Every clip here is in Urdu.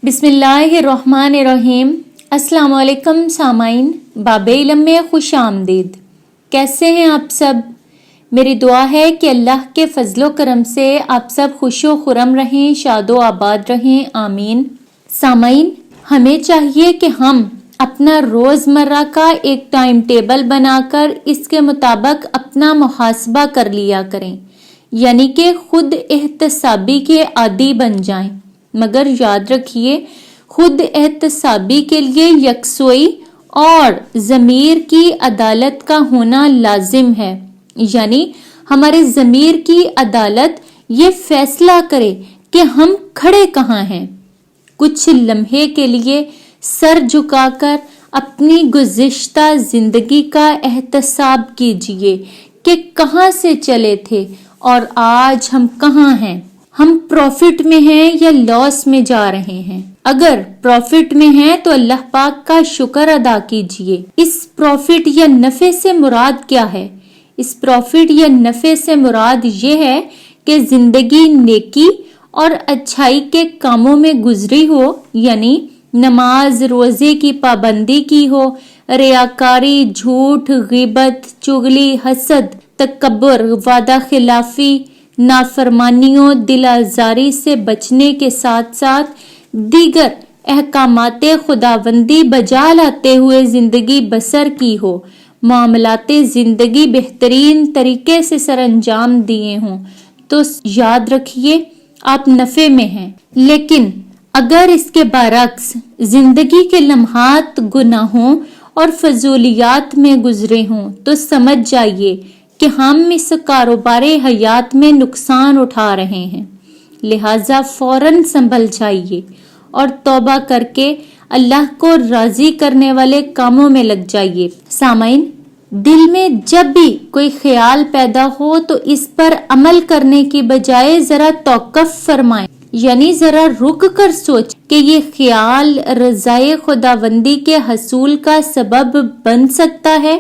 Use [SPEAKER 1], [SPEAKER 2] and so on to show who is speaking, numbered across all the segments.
[SPEAKER 1] بسم اللہ الرحمن الرحیم۔ السلام علیکم سامعین، باب علم میں خوش آمدید۔ کیسے ہیں آپ سب؟ میری دعا ہے کہ اللہ کے فضل و کرم سے آپ سب خوش و خرم رہیں، شاد و آباد رہیں، آمین۔ سامعین، ہمیں چاہیے کہ ہم اپنا روزمرہ کا ایک ٹائم ٹیبل بنا کر اس کے مطابق اپنا محاسبہ کر لیا کریں، یعنی کہ خود احتسابی کے عادی بن جائیں۔ مگر یاد رکھیے، خود احتسابی کے لیے یکسوئی اور ضمیر کی عدالت کا ہونا لازم ہے، یعنی ہمارے ضمیر کی عدالت یہ فیصلہ کرے کہ ہم کھڑے کہاں ہیں۔ کچھ لمحے کے لیے سر جھکا کر اپنی گزشتہ زندگی کا احتساب کیجئے کہ کہاں سے چلے تھے اور آج ہم کہاں ہیں۔ ہم پروفٹ میں ہیں یا لاس میں جا رہے ہیں؟ اگر پروفٹ میں ہیں تو اللہ پاک کا شکر ادا کیجئے۔ اس پروفٹ یا نفع سے مراد کیا ہے؟ اس پروفٹ یا نفع سے مراد یہ ہے کہ زندگی نیکی اور اچھائی کے کاموں میں گزری ہو، یعنی نماز روزے کی پابندی کی ہو، ریاکاری، جھوٹ، غیبت، چغلی، حسد، تکبر، وعدہ خلافی، نافرمانیوں، دل آزاری سے بچنے کے ساتھ ساتھ دیگر احکامات خداوندی بجا لاتے ہوئے زندگی بسر کی ہو، معاملات زندگی بہترین طریقے سے سر انجام دیے ہوں، تو یاد رکھیے آپ نفع میں ہیں۔ لیکن اگر اس کے برعکس زندگی کے لمحات گناہوں اور فضولیات میں گزرے ہوں تو سمجھ جائیے کہ ہم اس کاروبار حیات میں نقصان اٹھا رہے ہیں، لہٰذا فوراً سنبھل جائیے اور توبہ کر کے اللہ کو راضی کرنے والے کاموں میں لگ جائیے۔ سامعین، دل میں جب بھی کوئی خیال پیدا ہو تو اس پر عمل کرنے کی بجائے ذرا توقف فرمائیں، یعنی ذرا رک کر سوچ کہ یہ خیال رضائے خداوندی کے حصول کا سبب بن سکتا ہے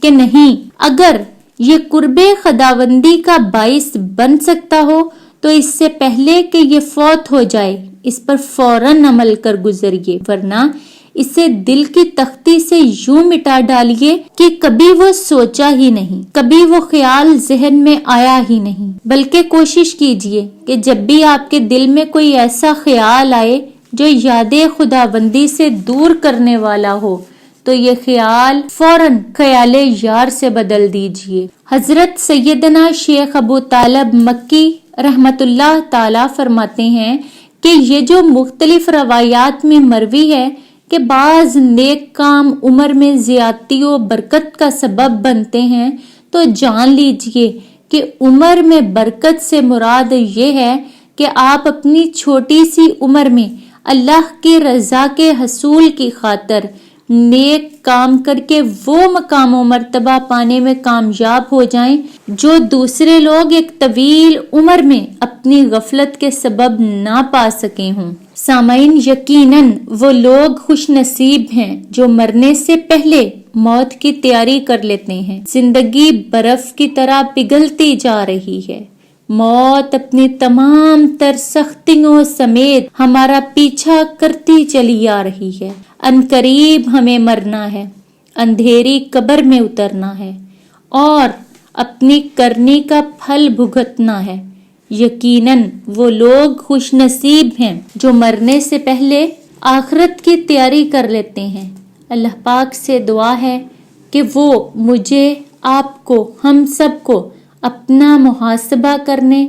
[SPEAKER 1] کہ نہیں۔ اگر یہ قرب خداوندی کا باعث بن سکتا ہو تو اس سے پہلے کہ یہ فوت ہو جائے اس پر فوراً عمل کر گزریے، ورنہ اسے دل کی تختی سے یوں مٹا ڈالیے کہ کبھی وہ سوچا ہی نہیں، کبھی وہ خیال ذہن میں آیا ہی نہیں۔ بلکہ کوشش کیجئے کہ جب بھی آپ کے دل میں کوئی ایسا خیال آئے جو یاد خداوندی سے دور کرنے والا ہو تو یہ خیال فوراً خیال یار سے بدل دیجئے۔ حضرت سیدنا شیخ ابو طالب مکی رحمت اللہ تعالی فرماتے ہیں کہ یہ جو مختلف روایات میں مروی ہے کہ بعض نیک کام عمر میں زیادتی و برکت کا سبب بنتے ہیں، تو جان لیجئے کہ عمر میں برکت سے مراد یہ ہے کہ آپ اپنی چھوٹی سی عمر میں اللہ کی رضا کے حصول کی خاطر نیک کام کر کے وہ مقام و مرتبہ پانے میں کامیاب ہو جائیں جو دوسرے لوگ ایک طویل عمر میں اپنی غفلت کے سبب نہ پا سکے ہوں۔ سامعین، یقیناً وہ لوگ خوش نصیب ہیں جو مرنے سے پہلے موت کی تیاری کر لیتے ہیں۔ زندگی برف کی طرح پگھلتی جا رہی ہے، موت اپنی تمام تر سختیوں سمیت ہمارا پیچھا کرتی چلی آ رہی ہے۔ عنقریب ہمیں مرنا ہے، اندھیری قبر میں اترنا ہے اور اپنی کرنی کا پھل بھگتنا ہے۔ یقیناً وہ لوگ خوش نصیب ہیں جو مرنے سے پہلے آخرت کی تیاری کر لیتے ہیں۔ اللہ پاک سے دعا ہے کہ وہ مجھے، آپ کو، ہم سب کو اپنا محاسبہ کرنے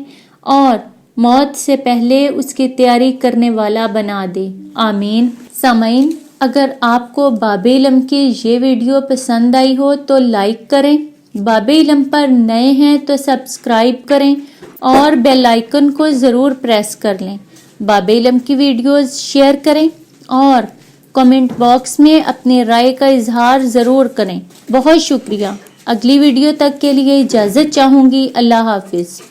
[SPEAKER 1] اور موت سے پہلے اس کی تیاری کرنے والا بنا دے، آمین۔ سامعین، اگر آپ کو باب علم کی یہ ویڈیو پسند آئی ہو تو لائک کریں، باب علم پر نئے ہیں تو سبسکرائب کریں اور بیل آئیکن کو ضرور پریس کر لیں۔ باب علم کی ویڈیوز شیئر کریں اور کمنٹ باکس میں اپنی رائے کا اظہار ضرور کریں۔ بہت شکریہ۔ اگلی ویڈیو تک کے لیے اجازت چاہوں گی۔ اللہ حافظ۔